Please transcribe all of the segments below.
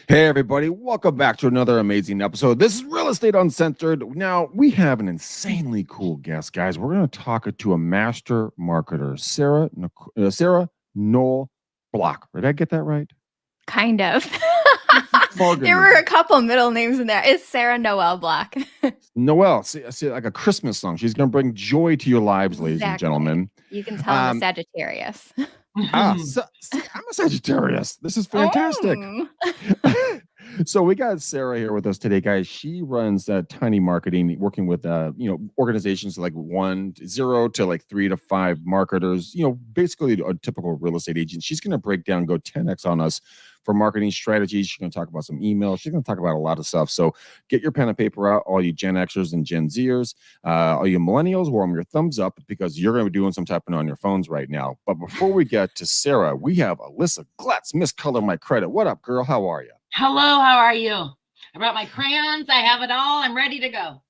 Hey, everybody, welcome back to another amazing episode. This is Real Estate Uncensored. Now, we have an insanely cool guest, guys. We're going to talk to a master marketer, Sarah Noel Block. Did I get that right? Kind of. Far There were a couple middle names in there. It's Sarah Noel Block. Noel, see, like a Christmas song. She's going to bring joy to your lives, ladies and gentlemen. You can tell I'm a Sagittarius. See, I'm a Sagittarius. This is fantastic. So we got Sarah here with us today, guys. She runs Tiny Marketing, working with organizations like 0 to like 3 to 5 marketers. Basically a typical real estate agent. She's going to break down, go 10x on us for marketing strategies. She's going to talk about some emails. She's going to talk about a lot of stuff. So get your pen and paper out, all you Gen Xers and Gen Zers, all you millennials, warm your thumbs up because you're going to be doing some typing on your phones right now. But before we get to Sarah, we have Alyssa Glatz, Miss Color My Credit. What up, girl? How are you? Hello, how are you? I brought my crayons. I have it all. I'm ready to go.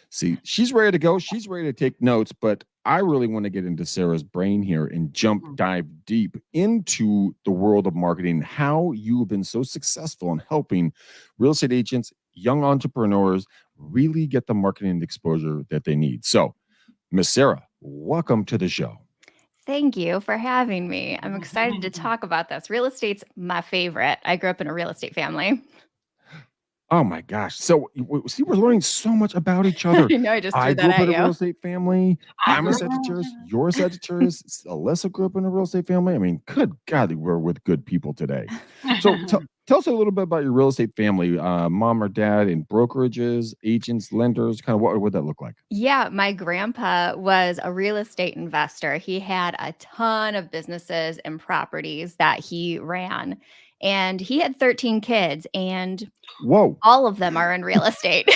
See, she's ready to go. She's ready to take notes, but I really want to get into Sarah's brain here and dive deep into the world of marketing, how you've been so successful in helping real estate agents, young entrepreneurs really get the marketing exposure that they need. So, Miss Sarah, welcome to the show. Thank you for having me. I'm excited to talk about this. Real estate's my favorite. I grew up in a real estate family. Oh my gosh. So see, we're learning so much about each other. I know, I just threw I that grew up at in a you. real estate family. I'm a Sagittarius. You're a Sagittarius. Alyssa grew up in a real estate family. I mean, good God, we're with good people today. So tell us a little bit about your real estate family, mom or dad, in brokerages, agents, lenders, kind of what would that look like? Yeah, my grandpa was a real estate investor. He had a ton of businesses and properties that he ran. And he had 13 kids, and all of them are in real estate.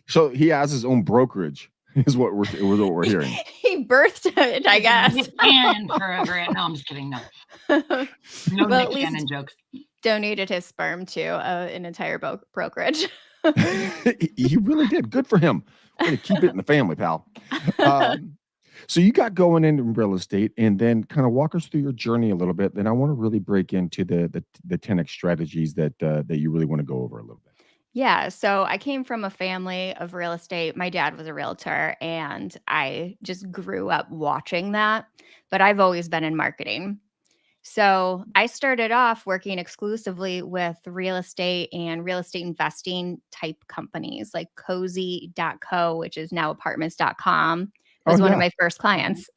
So he has his own brokerage, is what we're hearing. He birthed it, I guess. And for a grant. No, I'm just kidding. No. No Nick Cannon jokes. Donated his sperm to an entire brokerage. He really did. Good for him. We're going to keep it in the family, pal. So you got going into real estate, and then kind of walk us through your journey a little bit. Then I want to really break into the 10x strategies that you really want to go over a little bit. Yeah, so I came from a family of real estate. My dad was a realtor, and I just grew up watching that. But I've always been in marketing. So I started off working exclusively with real estate and real estate investing type companies like cozy.co, which is now apartments.com. Was one of my first clients.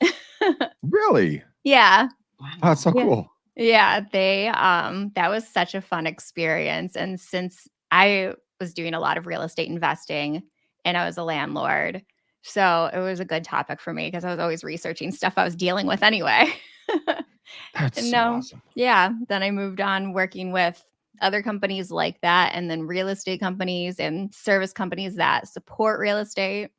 Really? Yeah. Wow. That's so cool. Yeah, that was such a fun experience. And since I was doing a lot of real estate investing and I was a landlord, so it was a good topic for me because I was always researching stuff I was dealing with anyway. That's so awesome. Yeah, then I moved on working with other companies like that, and then real estate companies and service companies that support real estate.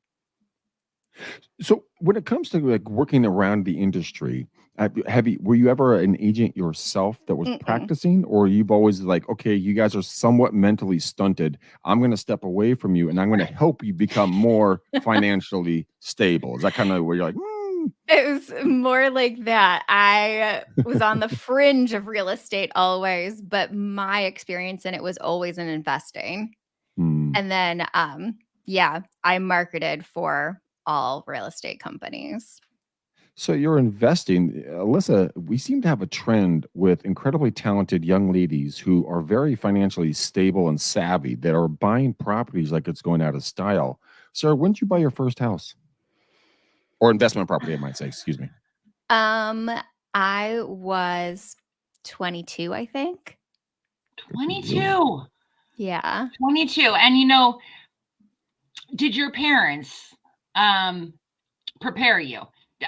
So when it comes to like working around the industry, were you ever an agent yourself that was practicing, or you've always like, okay, you guys are somewhat mentally stunted. I'm going to step away from you and I'm going to help you become more financially stable. Is that kind of where you're like, It was more like that. I was on the fringe of real estate always, but my experience in it was always in investing. And then, I marketed for all real estate companies. So you're investing. Alyssa, we seem to have a trend with incredibly talented young ladies who are very financially stable and savvy that are buying properties like it's going out of style. Sarah, when did you buy your first house? Or investment property, I might say, excuse me. I was 22, I think. 22. Yeah. 22. And did your parents prepare you?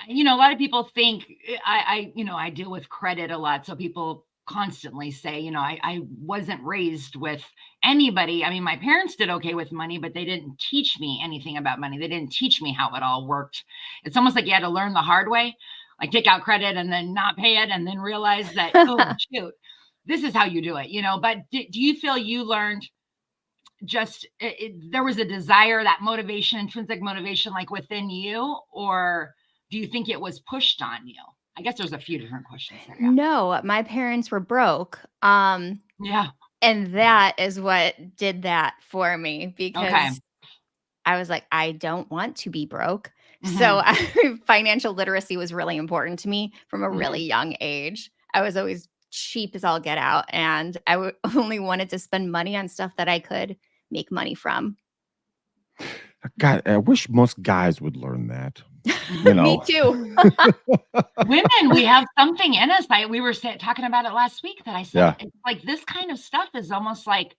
A lot of people think I deal with credit a lot. So people constantly say, I wasn't raised with anybody. I mean, my parents did okay with money, but they didn't teach me anything about money. They didn't teach me how it all worked. It's almost like you had to learn the hard way, like take out credit and then not pay it and then realize that, oh, shoot, this is how you do it, But do you feel you learned there was a desire, that motivation, intrinsic motivation, like within you, or do you think it was pushed on you? I guess there's a few different questions there. Yeah. No, my parents were broke. Yeah. And that is what did that for me Okay. because I was like, I don't want to be broke. So Mm-hmm. financial literacy was really important to me from a really Mm-hmm. young age. I was always cheap as all get out, and I only wanted to spend money on stuff that I could make money from. God, I wish most guys would learn that. You Me know. too. Women, we have something in us. We were talking about it last week that I said, Yeah. it's like this kind of stuff is almost like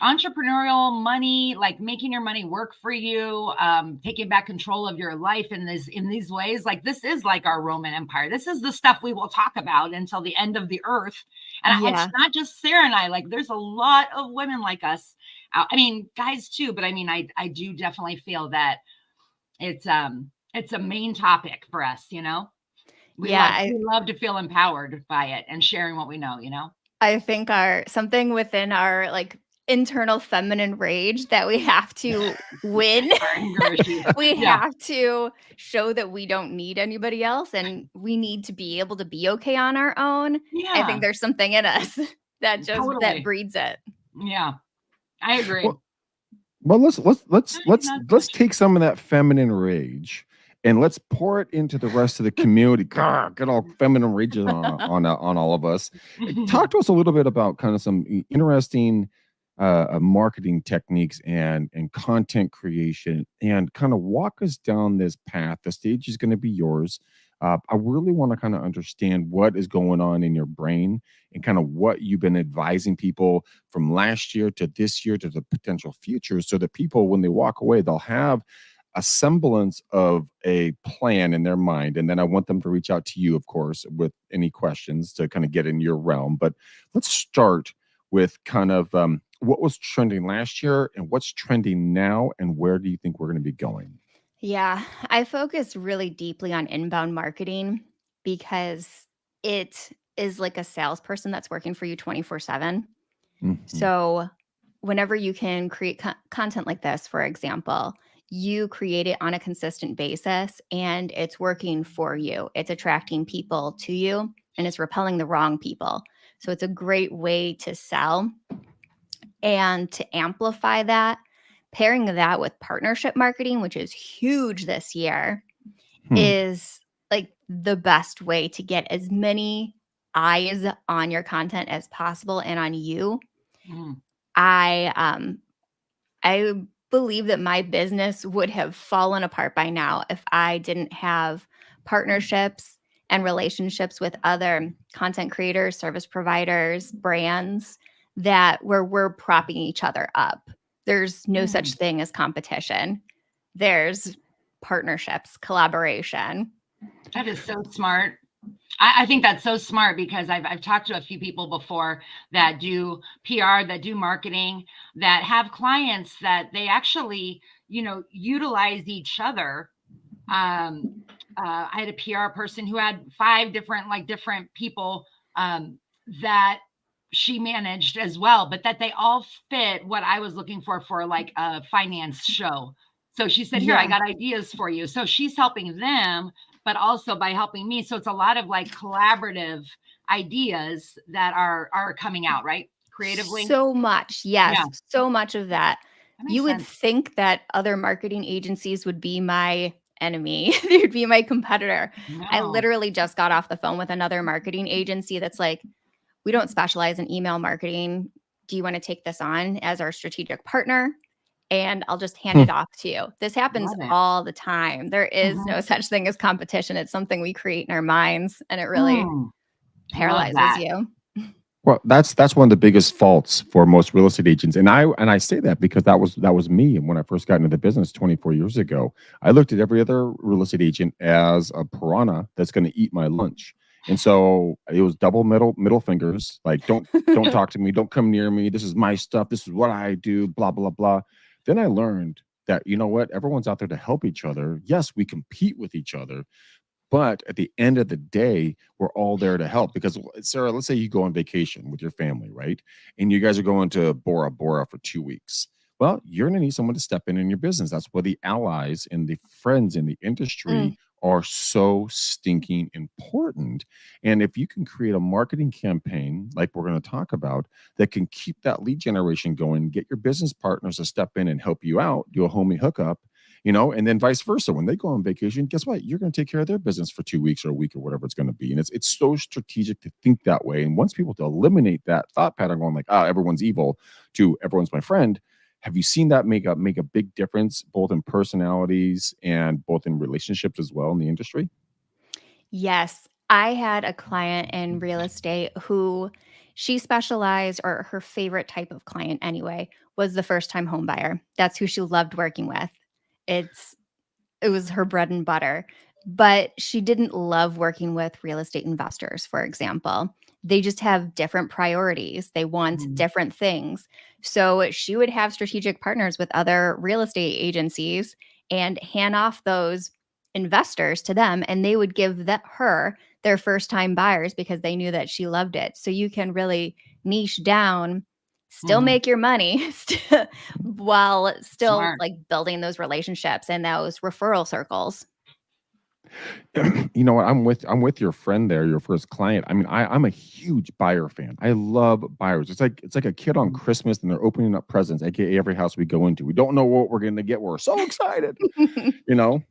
entrepreneurial money, like making your money work for you, taking back control of your life in these ways. Like this is like our Roman Empire. This is the stuff we will talk about until the end of the earth. And it's Yeah. not just Sarah and I. Like there's a lot of women like us. I mean, guys too, but I mean, I do definitely feel that it's a main topic for us. We Yeah. love to feel empowered by it and sharing what we know. I think something within our like internal feminine rage that we have to win. Our anger issues. We Yeah. have to show that we don't need anybody else and we need to be able to be okay on our own. I Yeah. think there's something in us that that Totally. breeds it. Yeah. I agree. Well, let's Not let's much. take some of that feminine rage and let's pour it into the rest of the community. Grr, get all feminine rages on all of us. Talk to us a little bit about kind of some interesting marketing techniques and content creation, and kind of walk us down this path. The stage is going to be yours. I really want to kind of understand what is going on in your brain and kind of what you've been advising people from last year to this year to the potential future, so that people, when they walk away, they'll have a semblance of a plan in their mind. And then I want them to reach out to you, of course, with any questions to kind of get in your realm. But let's start with kind of what was trending last year and what's trending now, and where do you think we're going to be going? Yeah, I focus really deeply on inbound marketing because it is like a salesperson that's working for you 24/7. Mhm. So, whenever you can create content like this, for example, you create it on a consistent basis and it's working for you. It's attracting people to you and it's repelling the wrong people. So, it's a great way to sell and to amplify that. Pairing that with partnership marketing, which is huge this year, Hmm. is like the best way to get as many eyes on your content as possible and on you. Mm. I believe that my business would have fallen apart by now if I didn't have partnerships and relationships with other content creators, service providers, brands that where we're propping each other up. There's no such Mm. thing as competition. There's partnerships, collaboration. That is so smart. I think that's so smart because I've talked to a few people before that do PR, that do marketing, that have clients that they actually, utilize each other. I had a PR person who had 5 different people that she managed as well, but that they all fit what I was looking for like a finance show. So she said, "Here, I Yeah. got ideas for you." So she's helping them, but also by helping me. So it's a lot of like collaborative ideas that are coming out, right? Creatively. So much. Yeah, Yes. So much of that. that You makes would sense. think that other marketing agencies would be my enemy. They would be my competitor. I No. literally just got off the phone with another marketing agency that's like, we don't specialize in email marketing. Do you want to take this on as our strategic partner? And I'll just hand Hmm. it off to you. This happens Love it. all the time. There is Mhm. no such thing as competition. It's something we create in our minds, and it really Mm, love paralyzes that. you. Well, that's one of the biggest faults for most real estate agents, and I say that because that was me when I first got into the business 24 years ago. I looked at every other real estate agent as a piranha that's going to eat my lunch, and so it was double middle fingers, like don't talk to me, don't come near me. This is my stuff. This is what I do. Blah blah blah. Then I learned that, you know what, everyone's out there to help each other. Yes, we compete with each other, but at the end of the day, we're all there to help. Because, Sarah, let's say you go on vacation with your family, right? And you guys are going to Bora Bora for 2 weeks. Well, you're going to need someone to step in your business. That's where the allies and the friends in the industry Mm. are so stinking important. And if you can create a marketing campaign like we're going to talk about that can keep that lead generation going, get your business partners to step in and help you out, do a homie hookup, and then vice versa. When they go on vacation, guess what? You're going to take care of their business for 2 weeks or a week or whatever it's going to be. And it's so strategic to think that way. And once people to eliminate that thought pattern, going like, everyone's evil, to everyone's my friend. Have you seen that make a big difference both in personalities and both in relationships as well in the industry? Yes. I had a client in real estate who she specialized, or her favorite type of client anyway, was the first time home buyer. That's who she loved working with. It's it was her bread and butter. But she didn't love working with real estate investors, for example. They just have different priorities. They want Mm. different things. So she would have strategic partners with other real estate agencies and hand off those investors to them, and they would give her their first time buyers because they knew that she loved it. So you can really niche down, still Mhm. make your money while still Smart. like building those relationships and those referral circles. You know what? I'm with your friend there, your first client. I mean, I'm a huge buyer fan. I love buyers. It's like a kid on Mhm. Christmas and they're opening up presents, aka every house we go into. We don't know what we're gonna get. We're so excited, you know.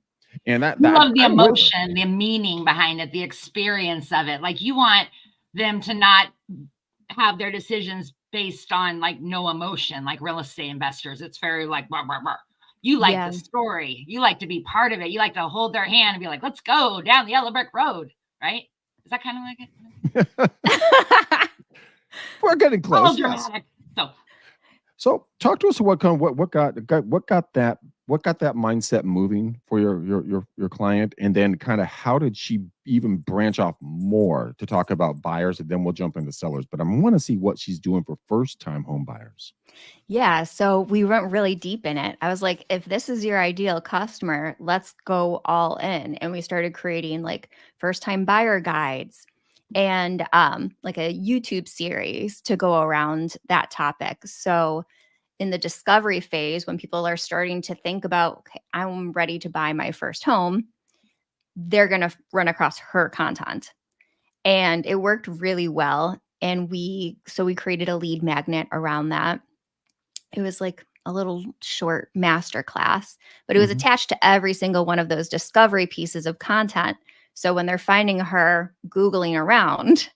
And that You that love the I'm with her. emotion, the meaning behind it, the experience of it. Like, you want them to not have their decisions based on like no emotion, like real estate investors. It's very like, "Rah, rah, rah." You like Yeah. the story. You like to be part of it. You like to hold their hand and be like, let's go down the yellow brick road. Right? Is that kind of like it? We're getting A little close. Yes. dramatic. So So talk to us what got that mindset moving for your client, and then kind of how did she even branch off more to talk about buyers, and then we'll jump into sellers. But I want to see what she's doing for first time home buyers. Yeah, so we went really deep in it. I was like, if this is your ideal customer, let's go all in. And we started creating like first time buyer guides and like a YouTube series to go around that topic. So in the discovery phase, when people are starting to think about, okay, I'm ready to buy my first home, they're going to run across her content. And it worked really well. And we created a lead magnet around that. It was like a little short master class, but it was Mhm. attached to every single one of those discovery pieces of content. So when they're finding her Googling around,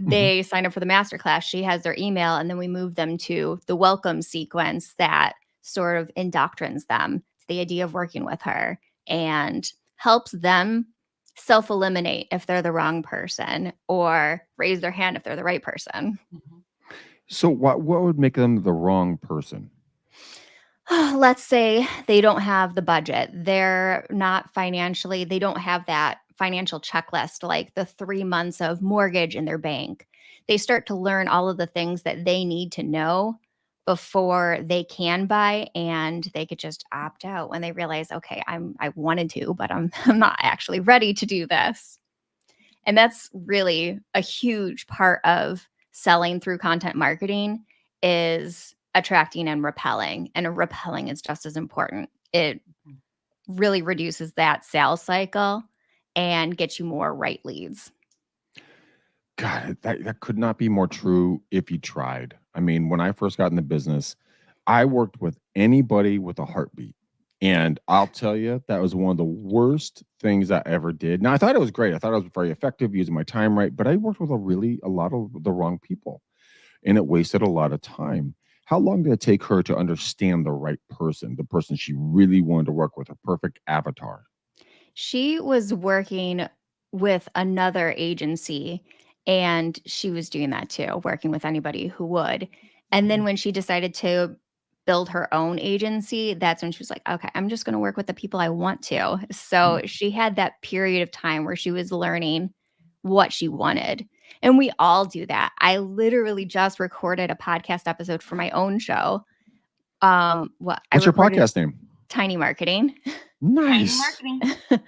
Mhm. they sign up for the master class. She has their email, and then we move them to the welcome sequence that sort of indoctrines them to the idea of working with her and helps them self eliminate if they're the wrong person or raise their hand if they're the right person. mhm. So what would make them the wrong person? Let's say they don't have the budget. They don't have that financial checklist, like the 3 months of mortgage in their bank. They start to learn all of the things that they need to know before they can buy, and they could just opt out when they realize, okay, I wanted to, but I'm I'm not actually ready to do this. And that's really a huge part of selling through content marketing is attracting and repelling. And repelling is just as important. It really reduces that sales cycle and gets you more right leads. God, that could not be more true if you tried. I mean, when I first got in the business, I worked with anybody with a heartbeat. And I'll tell you, that was one of the worst things I ever did. Now, I thought it was great. I thought I was very effective using my time right, but I worked with a lot of the wrong people, and it wasted a lot of time. How long did it take her to understand the right person, the person she really wanted to work with, a perfect avatar? She was working with another agency, and she was doing that too, working with anybody who would. And then Mhm. when she decided to build her own agency, that's when she was like, okay, I'm just going to work with the people I want to. So she had that period of time where she was learning what she wanted. And we all do that. I literally just recorded a podcast episode for my own show. What I What's your recorded podcast name? Tiny Marketing. Tiny Nice. marketing.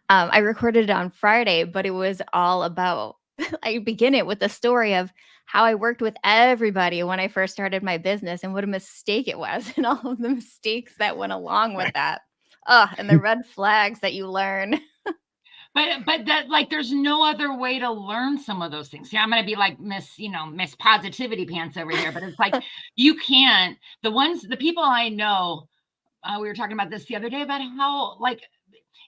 I recorded it on Friday, but it was all about I begin it with the story of how I worked with everybody when I first started my business and what a mistake it was and all of the mistakes that went along with that. Oh, and the red flags that you learn. But that, like, there's no other way to learn some of those things. Yeah, I'm gonna be like Miss Positivity Pants over here, but it's like you can't. The people I know, we were talking about this the other day about how, like,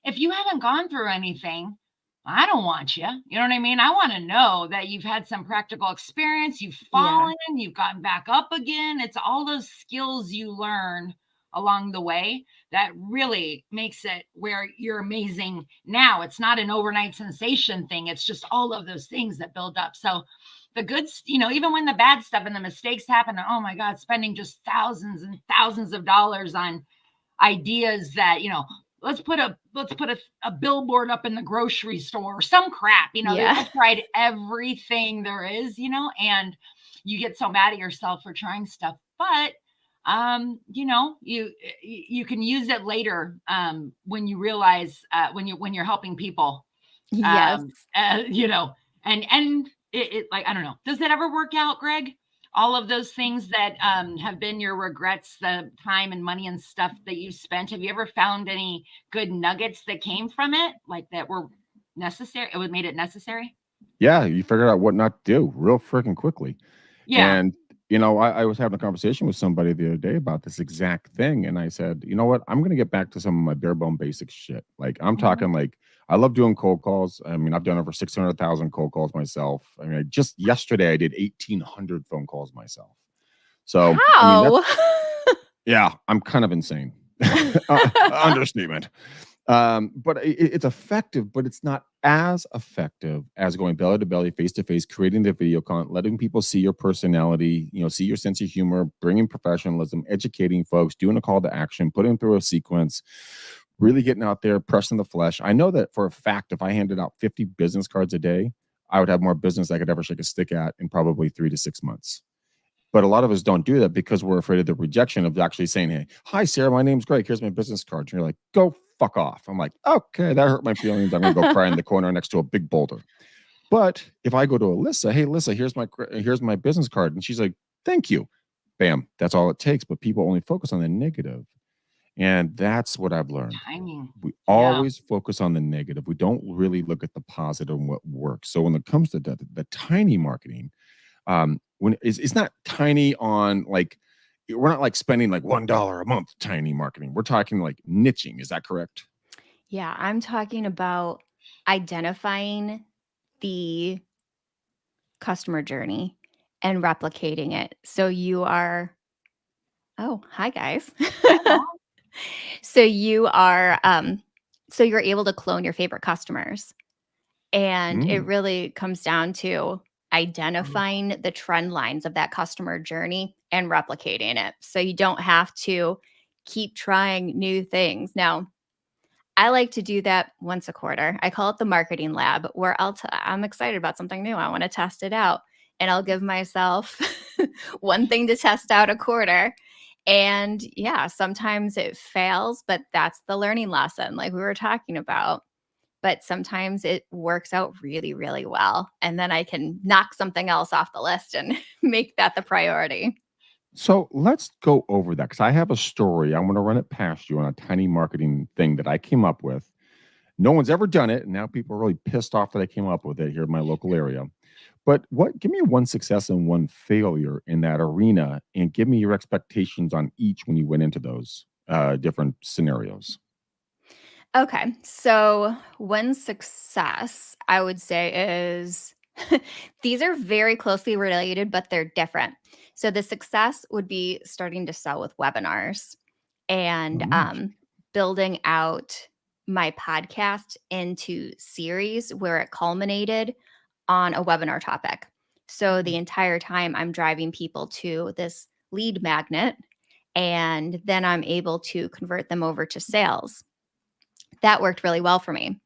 if you haven't gone through anything, I don't want you. You know what I mean? I want to know that you've had some practical experience, you've fallen, you've gotten back up again. It's all those skills you learn along the way that really makes it where you're amazing now. It's not an overnight sensation thing. It's just all of those things that build up. So the good, even when the bad stuff and the mistakes happen, oh my God, spending just thousands and thousands of dollars on ideas that, let's put a billboard up in the grocery store or some crap, they've tried everything there is, and you get so mad at yourself for trying stuff. But you can use it later when you realize when you're helping people. Yes. And it like, I don't know, does that ever work out, Greg? All of those things that have been your regrets, the time and money and stuff that you spent, have you ever found any good nuggets that came from it, like that were necessary? It made it necessary? Yeah, you figured out what not to do real freaking quickly. Yeah. And, I was having a conversation with somebody the other day about this exact thing. And I said, you know what? I'm going to get back to some of my bare bone basic shit. Like, I'm talking like, I love doing cold calls. I mean, I've done over 600,000 cold calls myself. I mean, just yesterday I did 1,800 phone calls myself. So, How? Yeah, I'm kind of insane. Understatement. But it's effective, but it's not as effective as going belly to belly, face to face, creating the video content, letting people see your personality, see your sense of humor, bringing professionalism, educating folks, doing a call to action, putting through a sequence, really getting out there, pressing the flesh. I know that for a fact, if I handed out 50 business cards a day, I would have more business I could ever shake a stick at in probably 3 to 6 months. But a lot of us don't do that because we're afraid of the rejection of actually saying, hey, hi, Sarah, my name's Greg. Here's my business card. And you're like, go fuck off. I'm like, okay, that hurt my feelings. I'm going to go cry in the corner next to a big boulder. But if I go to Alyssa, hey, Alyssa, here's my business card. And she's like, thank you. Bam. That's all it takes. But people only focus on the negative. And that's what I've learned. Timing. We always focus on the negative. We don't really look at the positive and what works. So when it comes to the tiny marketing, when it's not tiny on like, we're not like spending like $1 a month tiny marketing. We're talking like niching. Is that correct? Yeah, I'm talking about identifying the customer journey and replicating it. So you are, oh, hi guys. So you are, so you're able to clone your favorite customers. And it really comes down to identifying the trend lines of that customer journey and replicating it. So you don't have to keep trying new things. Now, I like to do that once a quarter. I call it the marketing lab, where I'm excited about something new. I want to test it out. And I'll give myself one thing to test out a quarter. And yeah, sometimes it fails, but that's the learning lesson, like we were talking about. But sometimes it works out really, really well. And then I can knock something else off the list and make that the priority. So let's go over that because I have a story. I want to run it past you on a tiny marketing thing that I came up with. No one's ever done it. And now people are really pissed off that I came up with it here in my local area. But give me one success and one failure in that arena and give me your expectations on each when you went into those different scenarios. Okay. So one success I would say is these are very closely related, but they're different. So the success would be starting to sell with webinars and building out my podcast into series where it culminated on a webinar topic. So the entire time I'm driving people to this lead magnet, and then I'm able to convert them over to sales. That worked really well for me.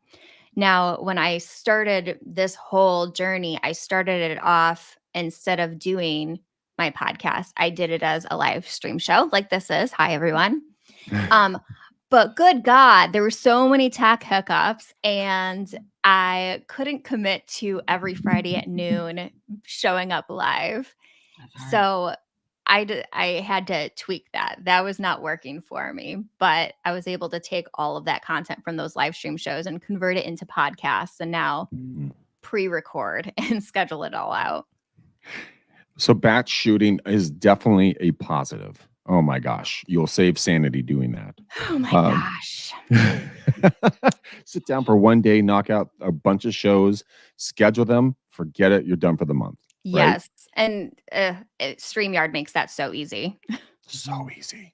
Now, when I started this whole journey, I started it off instead of doing my podcast. I did it as a live stream show like this is. Hi, everyone. But good God, there were so many tech hiccups and I couldn't commit to every Friday at noon showing up live. So I had to tweak that. That was not working for me, but I was able to take all of that content from those live stream shows and convert it into podcasts and now pre-record and schedule it all out. So batch shooting is definitely a positive. Oh my gosh, you'll save sanity doing that. Oh my gosh. Sit down for one day, knock out a bunch of shows, schedule them, forget it, you're done for the month. Yes. Right? And StreamYard makes that so easy. So easy.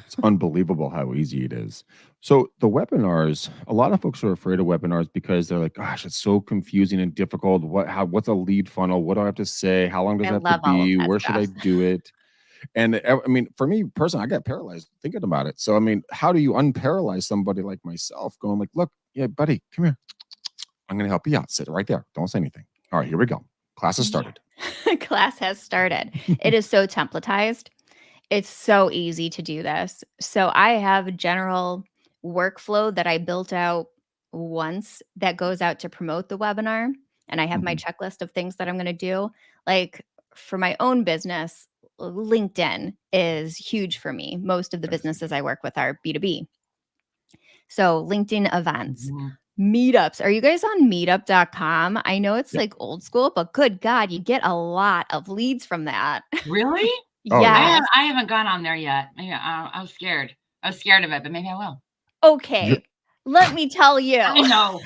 It's unbelievable how easy it is. So the webinars, a lot of folks are afraid of webinars because they're like, gosh, it's so confusing and difficult. What's a lead funnel? What do I have to say? How long does it have to be? Where should I do it? And I mean, for me personally, I got paralyzed thinking about it. So, I mean, how do you unparalyze somebody like myself going like, look, yeah, buddy, come here. I'm going to help you out. Sit right there. Don't say anything. All right, here we go. Class has started. Class has started. It is so templatized. It's so easy to do this. So I have a general workflow that I built out once that goes out to promote the webinar. And I have my checklist of things that I'm going to do. Like for my own business, LinkedIn is huge for me. Most of the businesses I work with are B2B. So LinkedIn events, meetups. Are you guys on meetup.com? I know it's like old school, but good God, you get a lot of leads from that. Really? Yeah. I haven't gone on there yet. I was scared. I was scared of it, but maybe I will. Okay. Let me tell you. I know.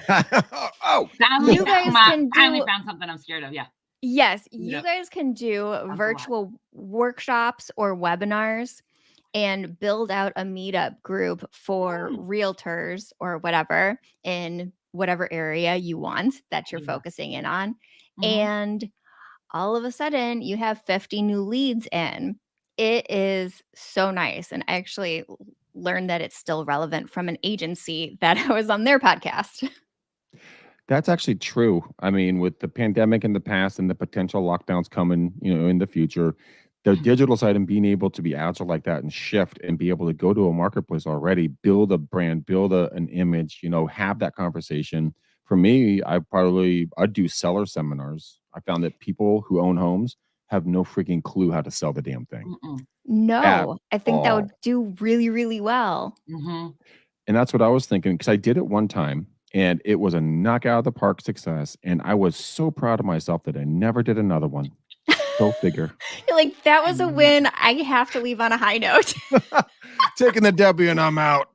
You guys can finally found something I'm scared of. Yeah. Yes, you guys can do virtual workshops or webinars and build out a meetup group for realtors or whatever in whatever area you want that you're focusing in on. And all of a sudden you have 50 new leads in. It is so nice. And I actually learned that it's still relevant from an agency that I was on their podcast. That's actually true. I mean, with the pandemic in the past and the potential lockdowns coming, in the future, the digital side and being able to be agile like that and shift and be able to go to a marketplace already, build a brand, build an image, have that conversation. For me, I'd do seller seminars. I found that people who own homes have no freaking clue how to sell the damn thing. No, I think that would do really, really well. And that's what I was thinking, because I did it one time. And it was a knockout of the park success. And I was so proud of myself that I never did another one. Go figure. You're like, that was a win. I have to leave on a high note. Taking the W and I'm out.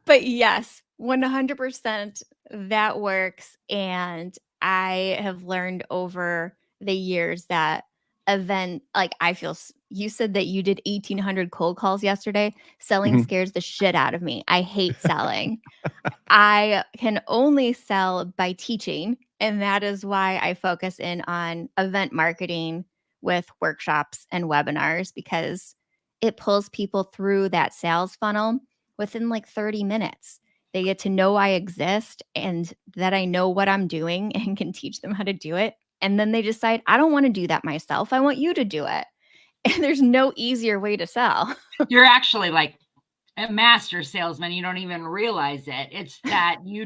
But yes, 100% that works. And I have learned over the years that you said that you did 1,800 cold calls yesterday. Selling scares the shit out of me. I hate selling. I can only sell by teaching. And that is why I focus in on event marketing with workshops and webinars, because it pulls people through that sales funnel within like 30 minutes. They get to know I exist and that I know what I'm doing and can teach them how to do it. And then they decide, I don't want to do that myself. I want you to do it. And there's no easier way to sell. You're actually like a master salesman. You don't even realize it. It's that you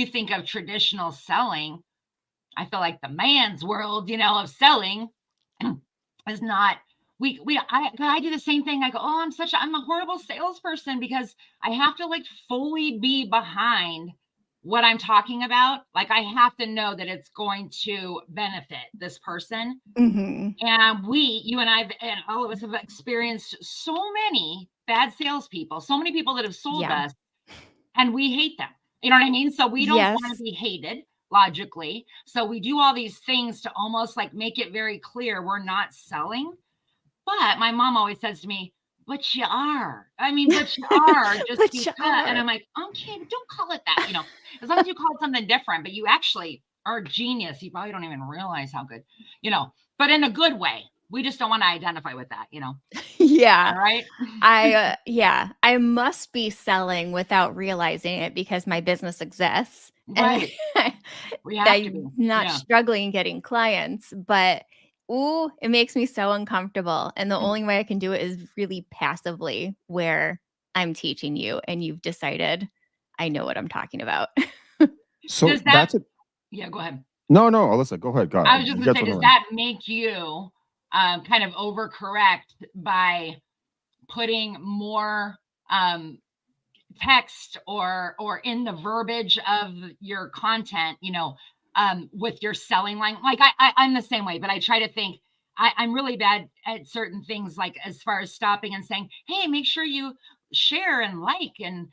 think of traditional selling. I feel like the man's world, of selling is not, I do the same thing. I go, I'm a horrible salesperson because I have to like fully be behind what I'm talking about. Like I have to know that it's going to benefit this person. And you and I and all of us have experienced so many bad salespeople, so many people that have sold us, and we hate them. You know what I mean? So we don't want to be hated logically. So we do all these things to almost like make it very clear we're not selling. But my mom always says to me, but you are. I mean, but you are. Just but because. You are. And I'm like, okay, but don't call it that. As long as you call it something different, but you actually are a genius. You probably don't even realize how good, but in a good way. We just don't want to identify with that, Yeah. All right. I must be selling without realizing it because my business exists. Right. And We have to be. not struggling getting clients, but it makes me so uncomfortable. And the only way I can do it is really passively, where I'm teaching you and you've decided I know what I'm talking about. So yeah, go ahead. No, Alyssa, go ahead. I was just going to say, does that make you kind of overcorrect by putting more text or in the verbiage of your content, with your selling line? Like I'm the same way, but I try to think I'm really bad at certain things, like as far as stopping and saying, hey, make sure you share and like and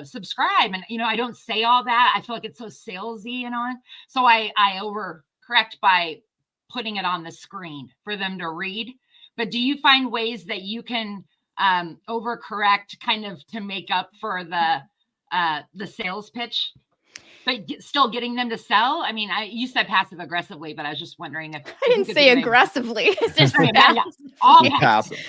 subscribe. And, I don't say all that. I feel like it's so salesy and on. So I overcorrect by putting it on the screen for them to read. But do you find ways that you can overcorrect kind of to make up for the sales pitch, but still getting them to sell? I mean, you said passive aggressively, but I was just wondering if I didn't say aggressively. It's just all passive.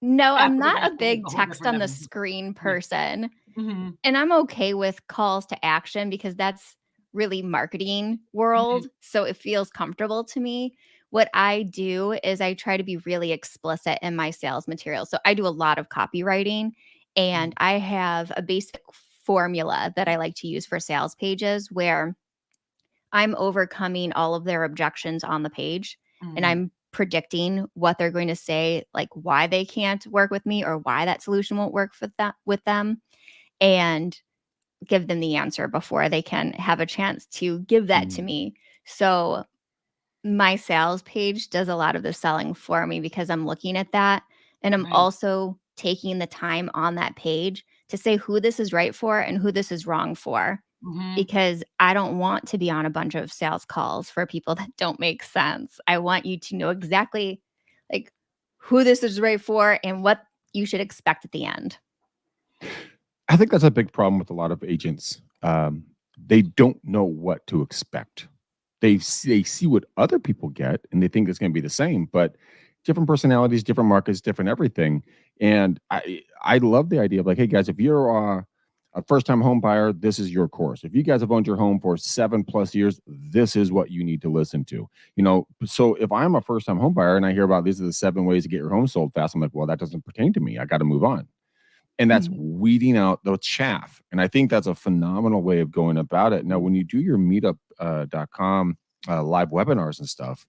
No, I'm not a big text on the screen person. Mm-hmm. And I'm okay with calls to action because that's really marketing world. Mm-hmm. So it feels comfortable to me. What I do is I try to be really explicit in my sales material. So I do a lot of copywriting, and I have a basic formula that I like to use for sales pages where I'm overcoming all of their objections on the page, and I'm predicting what they're going to say, like why they can't work with me or why that solution won't work with them, and give them the answer before they can have a chance to give that to me. So my sales page does a lot of the selling for me because I'm looking at that, and I'm also taking the time on that page to say who this is right for and who this is wrong for. Because I don't want to be on a bunch of sales calls for people that don't make sense. I want you to know exactly like who this is right for and what you should expect at the end. I think that's a big problem with a lot of agents. They don't know what to expect. They see what other people get and they think it's going to be the same, but different personalities, different markets, different everything. And I love the idea of like, hey guys, if you're a first-time home buyer, this is your course. If you guys have owned your home for 7+ years, this is what you need to listen to. So if I'm a first-time home buyer and I hear about these are the 7 ways to get your home sold fast, I'm like, well, that doesn't pertain to me. I got to move on. And that's weeding out the chaff. And I think that's a phenomenal way of going about it. Now, when you do your meetup.com live webinars and stuff,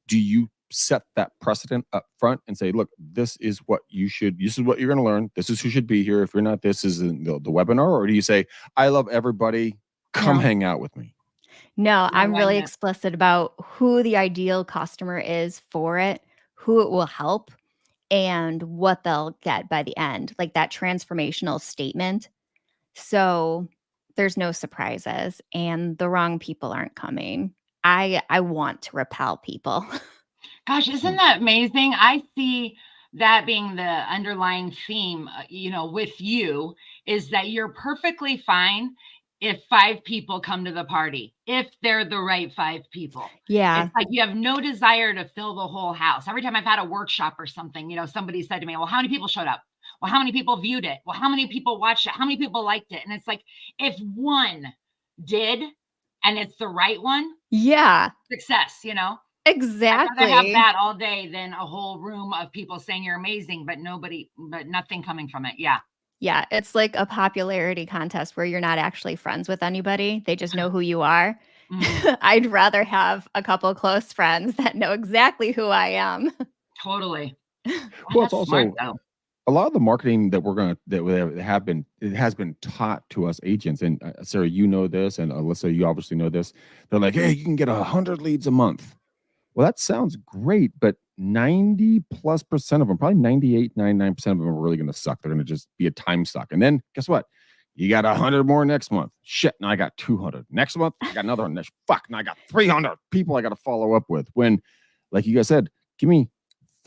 do you set that precedent up front and say, look, this is what this is what you're going to learn. This is who should be here. If you're not, this is the webinar. Or do you say, I love everybody, come hang out with me? No, I'm really explicit about who the ideal customer is for it, who it will help, and what they'll get by the end, like that transformational statement. So there's no surprises and the wrong people aren't coming. I want to repel people. Gosh, isn't that amazing? I see that being the underlying theme, with you, is that you're perfectly fine if 5 people come to the party, if they're the right 5 people. Yeah. It's like you have no desire to fill the whole house. Every time I've had a workshop or something, somebody said to me, well, how many people showed up? Well, how many people viewed it? Well, how many people watched it? How many people liked it? And it's like, if one did, and it's the right one. Yeah. Success, Exactly. I'd rather have that all day than a whole room of people saying you're amazing, but nothing coming from it. Yeah. Yeah. It's like a popularity contest where you're not actually friends with anybody. They just know who you are. I'd rather have a couple close friends that know exactly who I am. Totally. Well, it's also a lot of the marketing that has been taught to us agents. And Sarah, you know this, and Alyssa, you obviously know this. They're like, hey, you can get 100 leads a month. Well, that sounds great, but 90+% of them, probably 98, 99% of them are really going to suck. They're going to just be a time suck. And then guess what? You got 100 more next month. Shit, now I got 200. Next month, I got another one. Fuck, now I got 300 people I got to follow up with. When, like you guys said, give me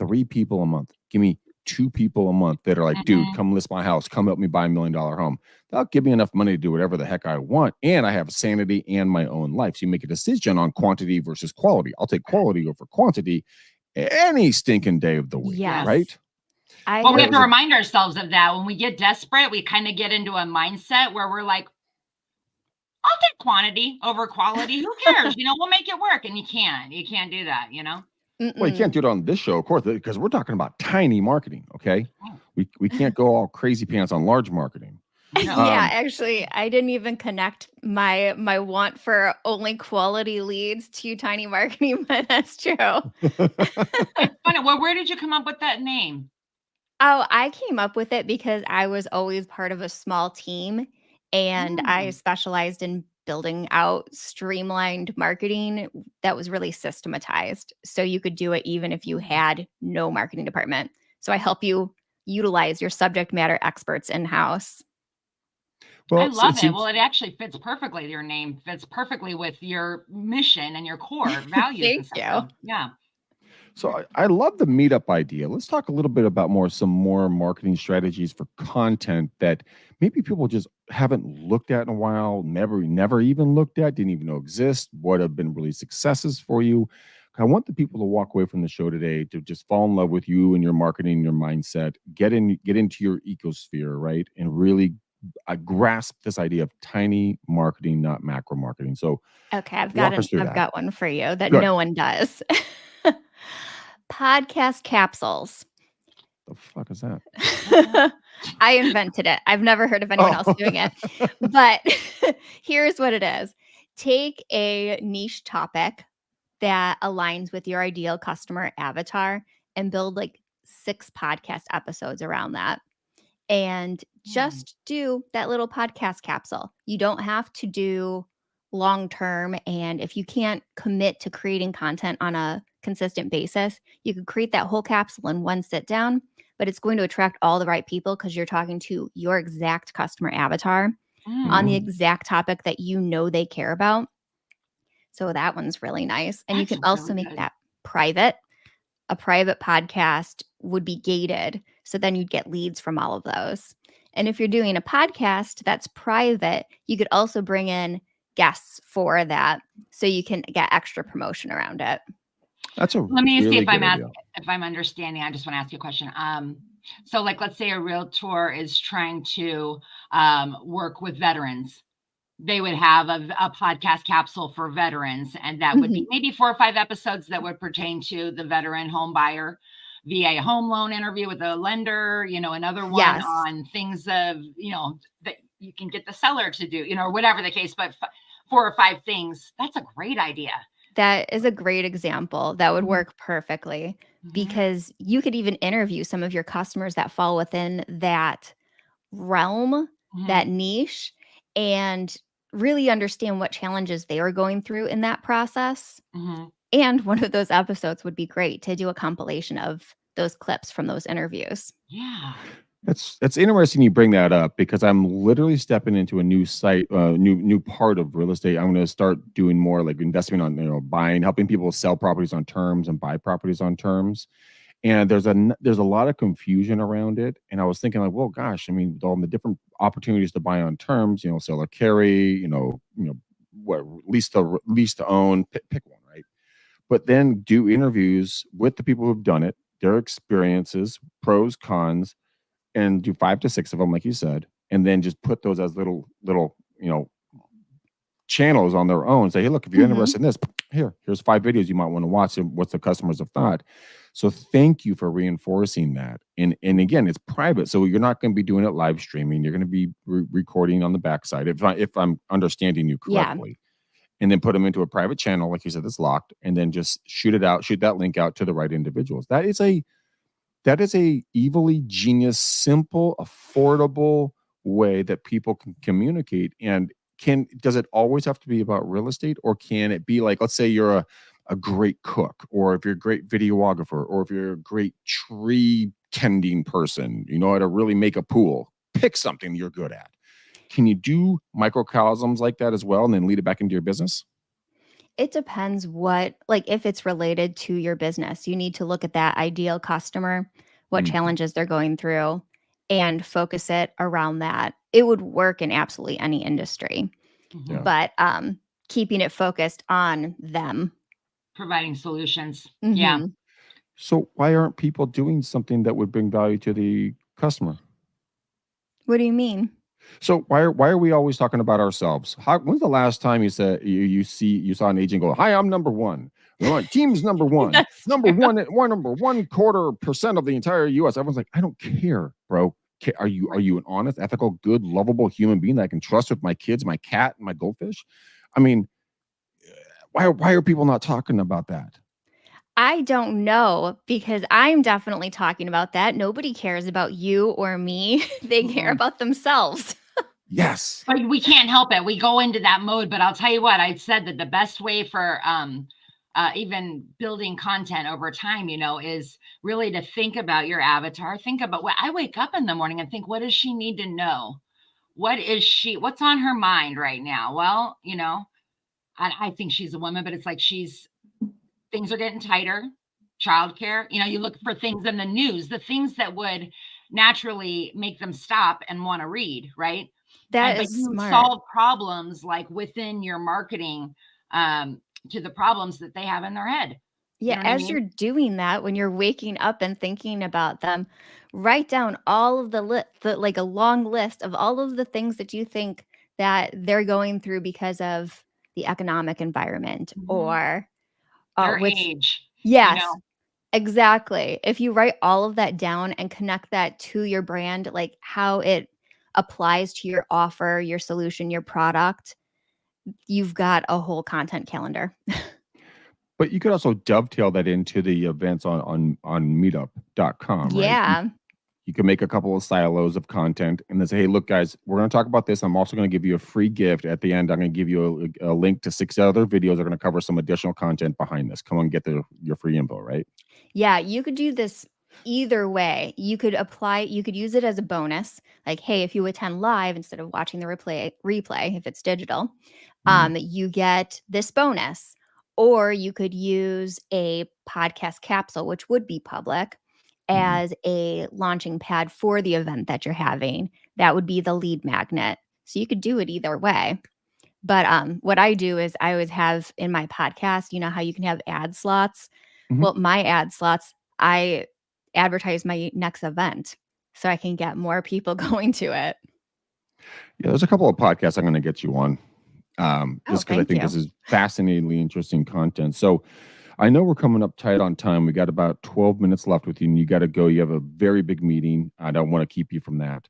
3 people a month. Give me 2 people a month that are like, dude, come list my house. Come help me buy $1 million home. They'll give me enough money to do whatever the heck I want. And I have sanity and my own life. So you make a decision on quantity versus quality. I'll take quality over quantity any stinking day of the week. Yes. Right? Well, we have to remind ourselves of that. When we get desperate, we kind of get into a mindset where we're like, I'll take quantity over quality. Who cares? We'll make it work. And you can't do that, Well, you can't do it on this show, of course, because we're talking about tiny marketing. Okay. We can't go all crazy pants on large marketing. Yeah, actually, I didn't even connect my want for only quality leads to tiny marketing, but that's true. It's funny. Well, where did you come up with that name? Oh, I came up with it because I was always part of a small team and I specialized in building out streamlined marketing that was really systematized. So you could do it even if you had no marketing department. So I help you utilize your subject matter experts in-house. I Well, love it. Well, it actually fits perfectly. Your name fits perfectly with your mission and your core values and Thank stuff. you. So, yeah. So I love the meetup idea. Let's talk a little bit about some more marketing strategies for content that maybe people just haven't looked at in a while, never even looked at, didn't even know exist, what have been really successes for you. I want the people to walk away from the show today to just fall in love with you and your marketing, your mindset, get into your ecosphere, right? And really grasp this idea of tiny marketing, not macro marketing. So Okay, walk us through I've that. got one for you that Good. no one does. Podcast capsules. The fuck is that? I invented it. I've never heard of anyone else doing it. But here's what it is. Take a niche topic that aligns with your ideal customer avatar and build like 6 podcast episodes around that. And just do that little podcast capsule. You don't have to do long term. And if you can't commit to creating content on a consistent basis, you could create that whole capsule in one sit down, but it's going to attract all the right people because you're talking to your exact customer avatar on the exact topic that you know they care about. So that one's really nice. And you can also make that private. A private podcast would be gated. So then you'd get leads from all of those. And if you're doing a podcast that's private, you could also bring in guests for that so you can get extra promotion around it. That's a Let me really see if good if I'm understanding. I just want to ask you a question. So like, let's say a realtor is trying to work with veterans. They would have a podcast capsule for veterans, and that would be maybe 4 or 5 episodes that would pertain to the veteran home buyer, VA home loan interview with a lender, another one on things of, that you can get the seller to do, whatever the case, but 4 or 5 things. That's a great idea. That is a great example. That would work perfectly because you could even interview some of your customers that fall within that realm, that niche, and really understand what challenges they are going through in that process. And one of those episodes would be great to do a compilation of those clips from those interviews. Yeah. That's interesting you bring that up because I'm literally stepping into a new site, new part of real estate. I'm going to start doing more like investment on, buying, helping people sell properties on terms and buy properties on terms. And there's a lot of confusion around it. And I was thinking like, well, gosh, I mean, with all the different opportunities to buy on terms, sell or carry, what lease to own, pick one, right? But then do interviews with the people who've done it, their experiences, pros, cons, and do 5 to 6 of them, like you said, and then just put those as little, channels on their own. Say, hey, look, if you're interested in this, here's 5 videos you might want to watch and what the customers have thought. So thank you for reinforcing that. And again, it's private, so you're not going to be doing it live streaming. You're going to be recording on the backside, if I'm understanding you correctly. And then put them into a private channel, like you said, that's locked, and then just shoot that link out to the right individuals. That is a evilly genius, simple, affordable way that people can communicate. And does it always have to be about real estate, or can it be like, let's say you're a great cook, or if you're a great videographer, or if you're a great tree tending person, you know how to really make a pool, pick something you're good at. Can you do microcosms like that as well and then lead it back into your business? It depends if it's related to your business. You need to look at that ideal customer, what challenges they're going through, and focus it around that. It would work in absolutely any industry, but keeping it focused on them. Providing solutions. Yeah. So why aren't people doing something that would bring value to the customer? What do you mean? So why are we always talking about ourselves? When's the last time you said you saw an agent go, "Hi, I'm number one. My team's number one, number 1.25% of the entire U.S." Everyone's like, "I don't care, bro. Are you an honest, ethical, good, lovable human being that I can trust with my kids, my cat, and my goldfish? I mean, why are people not talking about that? I don't know, because I'm definitely talking about that. Nobody cares about you or me. They care about themselves. Yes. But we can't help it. We go into that mode. But I'll tell you what, I said that the best way for even building content over time, is really to think about your avatar. Think about what I wake up in the morning and think, what does she need to know? What's on her mind right now? Well, I think she's a woman, but it's like things are getting tighter. Childcare, you look for things in the news, the things that would naturally make them stop and want to read, right? That But is you smart. solve problems like within your marketing to the problems that they have in their head. Yeah, as you're doing that, when you're waking up and thinking about them, write down all of like a long list of all of the things that you think that they're going through because of the economic environment or their with age. yes, exactly. If you write all of that down and connect that to your brand, like how it applies to your offer, your solution, your product, you've got a whole content calendar. But you could also dovetail that into the events on meetup.com, right? Yeah. You can make a couple of silos of content and then say, hey, look, guys, we're going to talk about this. I'm also going to give you a free gift at the end. I'm going to give you a link to 6 other videos that are going to cover some additional content behind this. Come on, get your free info, right? Yeah, you could do this either way. You could use it as a bonus. Like, hey, if you attend live instead of watching the replay, if it's digital, you get this bonus. Or you could use a podcast capsule, which would be public, as a launching pad for the event that you're having. That would be the lead magnet. So you could do it either way. But what I do is I always have in my podcast, you know how you can have ad slots? Well, my ad slots, I advertise my next event so I can get more people going to it. Yeah, there's a couple of podcasts I'm going to get you on just because I think you. this is fascinatingly interesting content. So I know we're coming up tight on time. We got about 12 minutes left with you, and you got to go. You have a very big meeting. I don't want to keep you from that.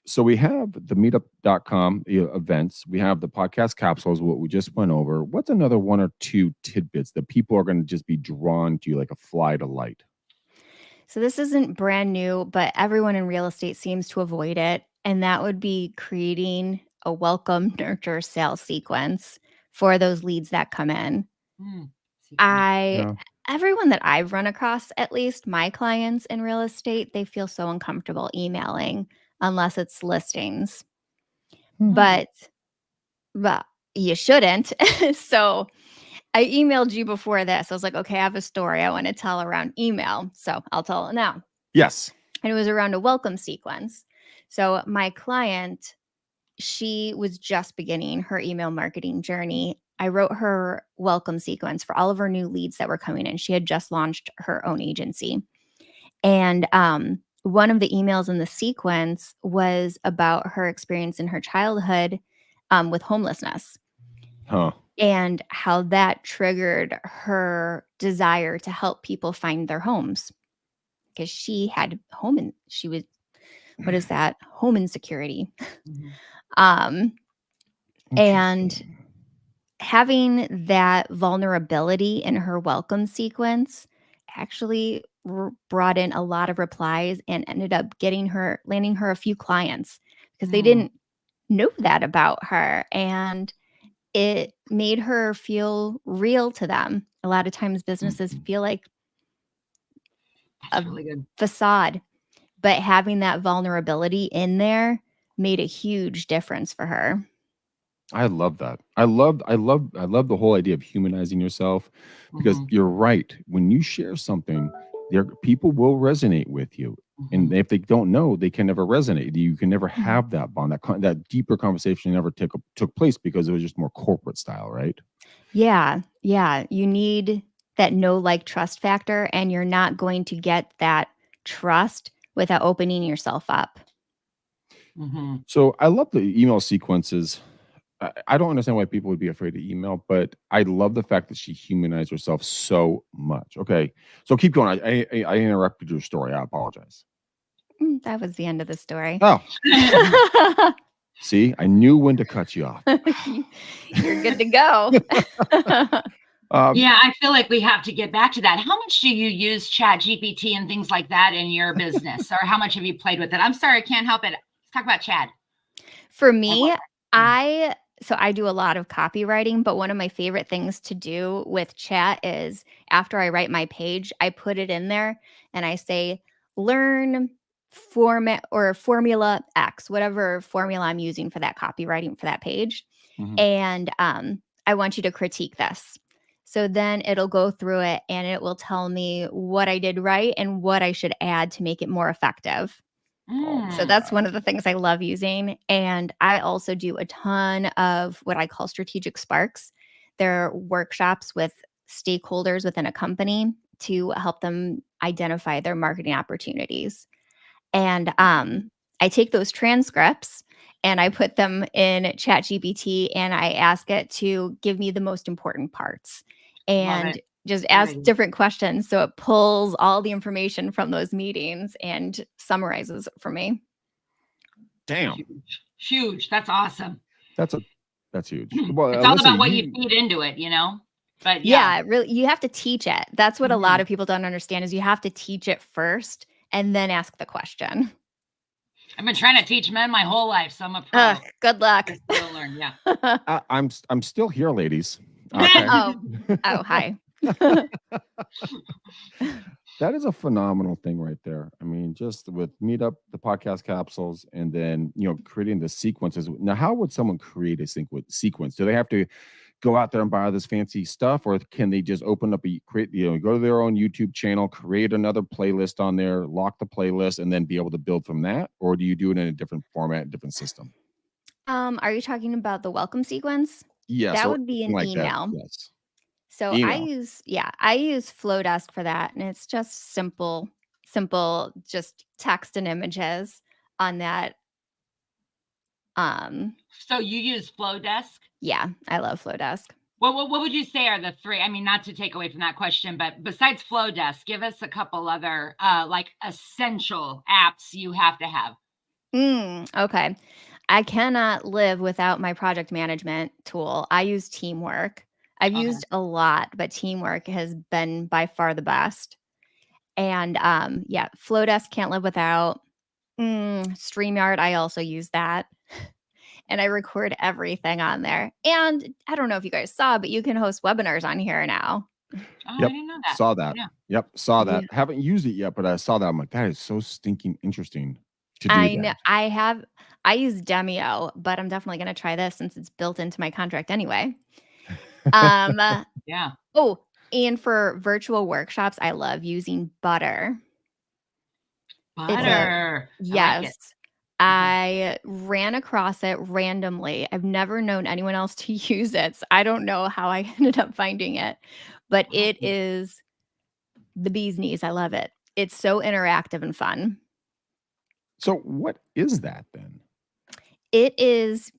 So we have the meetup.com events. We have the podcast capsules, what we just went over. What's another 1 or 2 tidbits that people are going to just be drawn to like a fly to light? So this isn't brand new, but everyone in real estate seems to avoid it. And that would be creating a welcome, nurture, sales sequence for those leads that come in. Everyone that I've run across, at least my clients in real estate, they feel so uncomfortable emailing unless it's listings. But you shouldn't. So I emailed you before this. I was like, okay, I have a story I want to tell around email. So I'll tell it now. Yes. And it was around a welcome sequence. So my client, she was just beginning her email marketing journey. I wrote her welcome sequence for all of her new leads that were coming in. She had just launched her own agency. And one of the emails in the sequence was about her experience in her childhood with homelessness. And how that triggered her desire to help people find their homes. Because she had home insecurity. And having that vulnerability in her welcome sequence actually brought in a lot of replies and ended up landing her a few clients because they didn't know that about her. And it made her feel real to them. A lot of times businesses feel like That's really good. Facade, but having that vulnerability in there made a huge difference for her. I love that. I love the whole idea of humanizing yourself because you're right. When you share something, people will resonate with you. And if they don't know, they can never resonate. You can never have that bond, that deeper conversation never took place because it was just more corporate style, right? Yeah. You need that know, like, trust factor, and you're not going to get that trust without opening yourself up. So I love the email sequences. I don't understand why people would be afraid to email, but I love the fact that she humanized herself so much. Okay, so keep going. I interrupted your story. I apologize. That was the end of the story. Oh, see, I knew when to cut you off. You're good to go. Yeah, I feel like we have to get back to that. How much do you use Chat GPT and things like that in your business? Or how much have you played with it? I'm sorry, I can't help it. Let's talk about Chad. For me, I do a lot of copywriting, but one of my favorite things to do with chat is after I write my page, I put it in there and I say, learn format or formula X, whatever formula I'm using for that copywriting for that page. Mhm. And I want you to critique this. So then it'll go through it and it will tell me what I did right and what I should add to make it more effective. So that's one of the things I love using. And I also do a ton of what I call strategic sparks. They're workshops with stakeholders within a company to help them identify their marketing opportunities. And I take those transcripts and I put them in ChatGPT and I ask it to give me the most important parts and just ask different questions. So it pulls all the information from those meetings and summarizes it for me. Damn. Huge. That's awesome. That's huge. Well, it's all about what you feed into it, you know? But yeah, really, you have to teach it. That's what a lot of people don't understand is you have to teach it first and then ask the question. I've been trying to teach men my whole life, so I'm a pro. Good luck. Still learn, yeah. I'm still here, ladies. Okay. Oh, hi. That is a phenomenal thing right there. I mean, just with Meetup, the podcast capsules, and then creating the sequences. Now, how would someone create a sequence? Do they have to go out there and buy all this fancy stuff, or can they just open up go to their own YouTube channel, create another playlist on there, lock the playlist, and then be able to build from that? Or do you do it in a different format, different system? Are you talking about the welcome sequence? Yes. That would be an like email. That. Yes. So I use Flowdesk for that, and it's just simple, just text and images on that. So you use Flowdesk? Yeah, I love Flowdesk. What would you say are the three? I mean, not to take away from that question, but besides Flowdesk, give us a couple other like essential apps you have to have. Okay. I cannot live without my project management tool. I use Teamwork. I've used a lot, but Teamwork has been by far the best. And Flowdesk can't live without. StreamYard, I also use that. And I record everything on there. And I don't know if you guys saw, but you can host webinars on here now. Oh, yep. I didn't know that. Saw that. Yeah. Yep. Saw that. Yeah. Haven't used it yet, but I saw that. I'm like, that is so stinking interesting to do that. I use Demio, but I'm definitely going to try this since it's built into my contract anyway. Yeah. Oh, and for virtual workshops, I love using Butter. Butter. Yes. I ran across it randomly. I've never known anyone else to use it. So I don't know how I ended up finding it, but it is the bee's knees. I love it. It's so interactive and fun. So what is that then? It is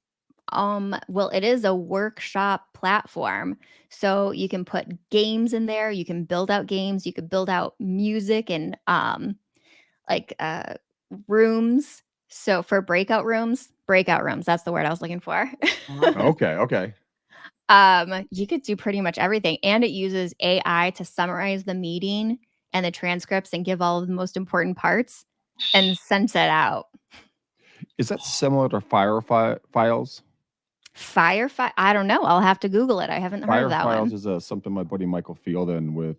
it is a workshop platform. So you can put games in there, you can build out games, you could build out music and rooms. So for breakout rooms, that's the word I was looking for. Okay. You could do pretty much everything. And it uses AI to summarize the meeting and the transcripts and give all of the most important parts and send it out. Is that similar to Files? Firefly? I don't know. I'll have to Google it. I haven't heard of that one. Files is something my buddy Michael Fielden with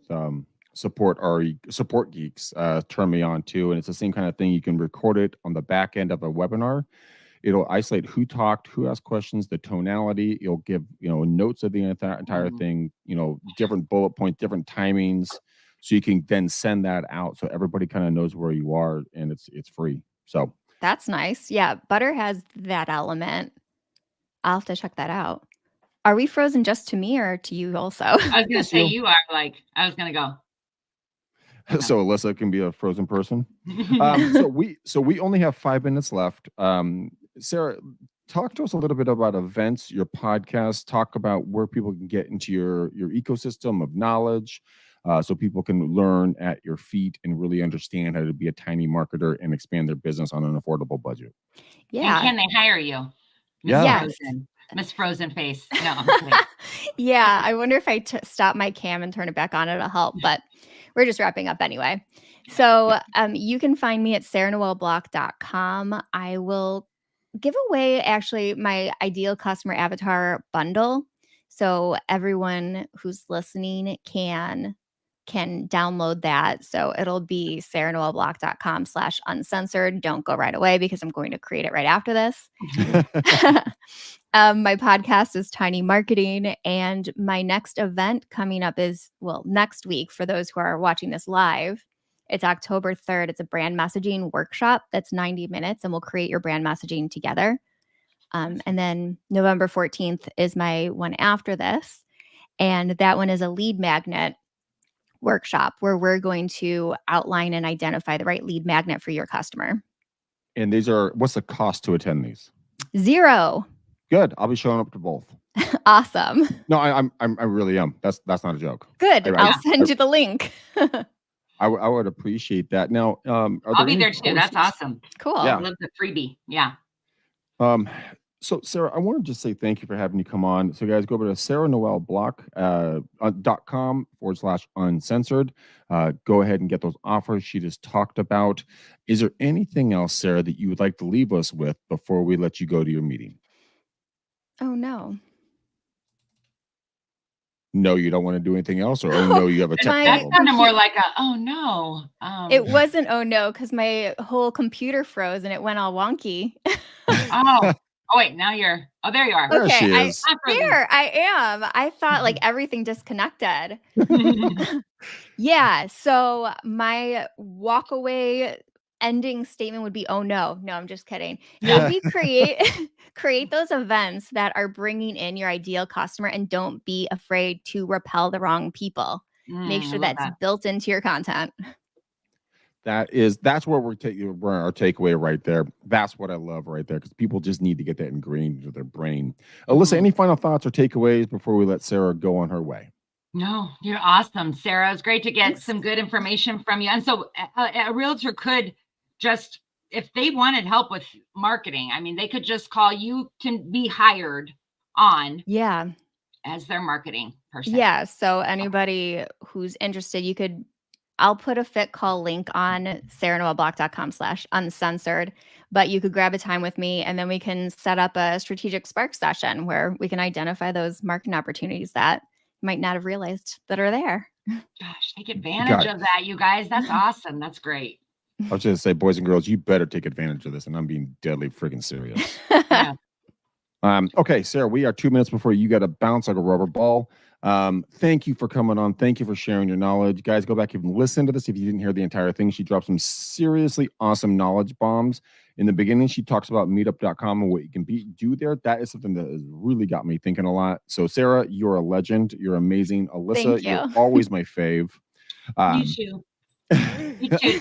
Support Geeks turned me on to, and it's the same kind of thing. You can record it on the back end of a webinar. It'll isolate who talked, who asked questions, the tonality. It'll give notes of the entire thing. Different bullet points, different timings, so you can then send that out so everybody kind of knows where you are, and it's free. So that's nice. Yeah, Butter has that element. I'll have to check that out. Are we frozen just to me or to you also? I was going to say you are I was going to go. So Alyssa can be a frozen person. So we only have 5 minutes left. Sarah, talk to us a little bit about events, your podcast. Talk about where people can get into your ecosystem of knowledge. so people can learn at your feet and really understand how to be a tiny marketer and expand their business on an affordable budget. And can they hire you? Miss Yeah. Frozen. Miss Frozen face. No, I'm kidding. Yeah, I wonder if I stop my cam and turn it back on, it'll help, but we're just wrapping up anyway. So you can find me at sarahnoelblock.com. I will give away actually my ideal customer avatar bundle. So everyone who's listening can download that. So it'll be sarahnoelblock.com/uncensored. Don't go right away because I'm going to create it right after this. My podcast is Tiny Marketing, and my next event coming up is, well, next week for those who are watching this live. It's October 3rd. It's a brand messaging workshop that's 90 minutes, and we'll create your brand messaging together. And then November 14th is my one after this, and that one is a lead magnet workshop where we're going to outline and identify the right lead magnet for your customer. And what's the cost to attend these? $0. Good. I'll be showing up to both. Awesome. No, I really am. That's not a joke. Good. I'll send you the link. I would appreciate that. Now, I'll be there too. That's awesome. Cool. I love the freebie. Yeah. So Sarah, I want to just say thank you for having me come on. So guys, go over to sarahnoelblock.com/uncensored. Go ahead and get those offers she just talked about. Is there anything else, Sarah, that you would like to leave us with before we let you go to your meeting? Oh, no. No, you don't want to do anything else? Or, oh, no, you have a tech That's problem? kind of more like a, oh, no. It wasn't, oh, no, because my whole computer froze and it went all wonky. Oh, wait, now there you are. There she Okay, is. there I am. I thought like everything disconnected. Yeah, so my walk away ending statement would be, oh, no, I'm just kidding. Maybe create those events that are bringing in your ideal customer, and don't be afraid to repel the wrong people. Make sure that's built into your content. That's where our takeaway right there. That's what I love right there, because people just need to get that ingrained into their brain. Alyssa, any final thoughts or takeaways before we let Sarah go on her way? No, you're awesome, Sarah. It's great to get some good information from you. And so a realtor could just, if they wanted help with marketing, I mean, they could just call you to be hired on as their marketing person. Yeah. So anybody who's interested, I'll put a fit call link on sarahnoelblock.com/uncensored, but you could grab a time with me and then we can set up a strategic spark session where we can identify those marketing opportunities that you might not have realized that are there. Gosh, take advantage of that, you guys. That's awesome. That's great. I was just say, boys and girls, you better take advantage of this. And I'm being deadly freaking serious. Yeah. Okay, Sarah, we are 2 minutes before you got to bounce like a rubber ball. Thank you for coming on. Thank you for sharing your knowledge. Guys, go back and listen to this if you didn't hear the entire thing. She dropped some seriously awesome knowledge bombs. In the beginning, she talks about meetup.com and what you can do there. That is something that has really got me thinking a lot. So, Sarah, you're a legend. You're amazing. Alyssa, you're always my fave. You too. You too.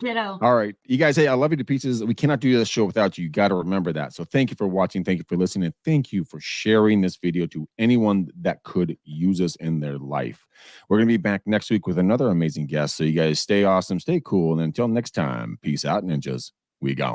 Ditto. All right. You guys, hey, I love you to pieces. We cannot do this show without you. You got to remember that. So thank you for watching. Thank you for listening. And thank you for sharing this video to anyone that could use us in their life. We're going to be back next week with another amazing guest. So you guys stay awesome, stay cool. And until next time, peace out, ninjas. We gone.